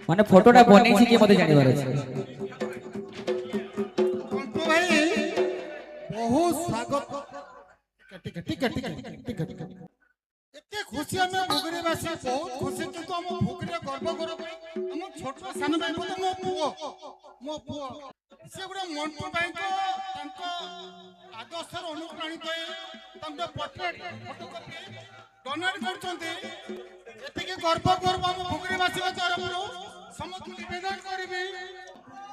माने फोटोटा बनेछि कि मते जानिबार अछि। तो भाई बहुत स्वागत टिक एते खुशी हम भुगरीवासी बहुत खुशी किंतु हम भुगरी गर्व करो हम छोट सान भाई को मो पुओ से गुडे मंटू भाई को तांको आदर्शर अनुप्राणित होई तांको पोर्ट्रेट फोटोकॉपी डोनेट करछन्ते एते के गर्व हम भुगरीवासी को तरफरो समस्त निवेदन करबी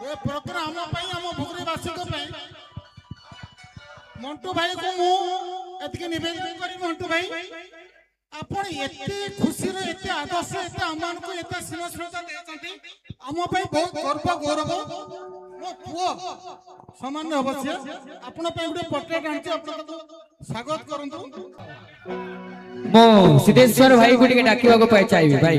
ए प्रोग्राम हम भुगरीवासी को मंटू भाई को मु एतके निवेदन करी मंटू भाई आपण एते खुशी रे एते आदर्श एते अमान को एते स्नेहश्रद्धा देछंती हम पई बहुत गर्व गौरव मो पुओ सामान्य अवश्य आपण पई गुडे पोर्ट्रेट आंची आपण को स्वागत करंतु मो सिद्धेश्वर भाई को टिके डाकिबा को पाए चाहिए भाई।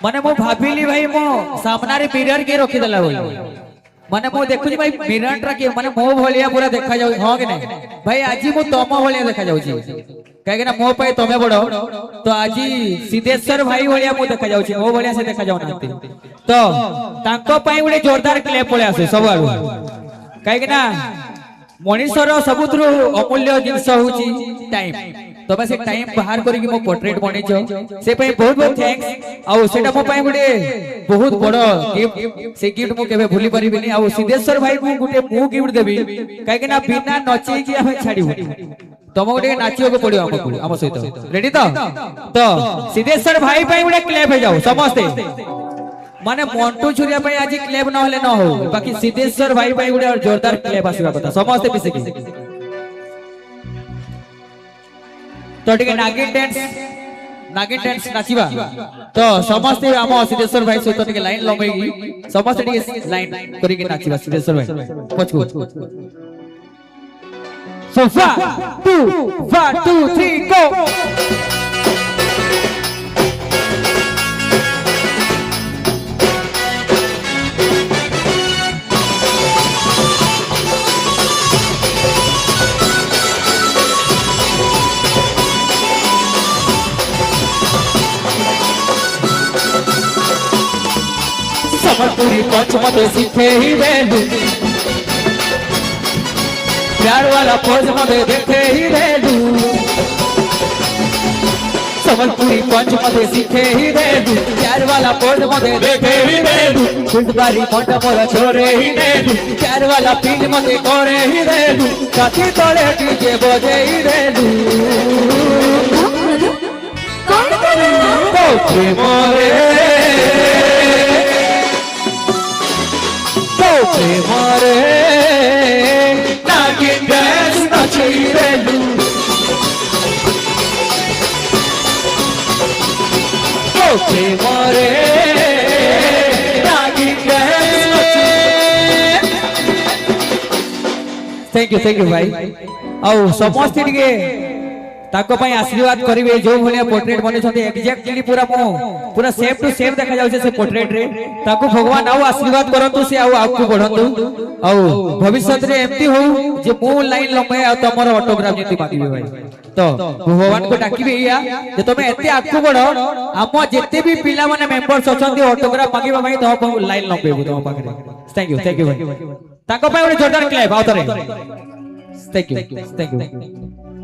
माने मो भाबिली भाई मो सामना रे मिरर के रखि देला बोल माने मो देखुजी भाई मिरर रा के माने मो भलिया पूरा देखा जाउ हां के नहीं भाई आजी मो तम भलिया देखा जाउ छी काहे के ना मो पई तमे बडो तो आजी सिद्धेश्वर भाई भलिया मो देखा जाउ छी मो भलिया से देखा जाउ नाते तो तांको पई उडे जोरदार क्लेप पळे आसे सब आडू काहे के ना मनीषर सबुत्रु अमूल्य जिंस होची टाइम तो बस एक टाइम बाहर करी मो पोर्ट्रेट बनै छ से पई बहुत बहुत थैंक्स आ सेटा मो पई गुडे बहुत बडो गिफ्ट से गिफ्ट मो केबे भूली परिबिनी आ सिद्धेश्वर भाई को गुटे मु गिफ्ट देबी काहे के ना बिना नची कि हम छाडीबो तम गुटे नाचियो को पडियो हम सहित रेडी तो सिद्धेश्वर भाई पई गुटे क्लैप हे जाओ समस्त माने मंटू छुरिया पे आज क्लेब न होले न हो बाकी सिद्धेश्वर भाई भाई गुडे जोरदार क्लेब आसीबा कथा समस्त मिसे की तो टिके नागिन डांस नाचिबा तो समस्त हम सिद्धेश्वर भाई सहित टिके लाइन लंबेगी समस्त टिके लाइन करी के नाचिबा सिद्धेश्वर भाई पछको सो 1 2 3 गो समरपुरी पंच मते सीखे ही रेलू प्यार वाला पोज मते देखे ही रेलू समरपुरी पंच मते सीखे ही रेलू प्यार वाला पोज मते देखे ही रेलू फुलबारी मोटा मोरा छोरे ही रेलू प्यार वाला फील मते करे ही रेलू काठी तोड़े डीजे बजे ही रेलू कौन करे तो मोरे मारे नागिन डांस नाची रेलू ओके मारे नागिन डांस थैंक यू भाई आओ समस्त टिके ताको पई आशीर्वाद करिवे जो भलिया पोर्ट्रेट बने छथि एग्जैक्टली पूरा सेम टू सेम देखा जाउ से पोर्ट्रेट रे ताको भगवान आउ आशीर्वाद करंतु से आउ आकु बढ़ंतु आउ भविष्य रे एम्ति हो जे मो लाइन लंबे आ तमरो ऑटोग्राफ जेति मांगिबे भाई तो भगवान को डाकिबे या जे तमे एते आकु बढ़ हम जेते भी पिला माने मेंबर्स अछंती ऑटोग्राफ मांगिबा भाई तो लाइन लंबे तम पाखरे थैंक यू भाई ताको पई जोरदार क्लैप आउ तरे थैंक यू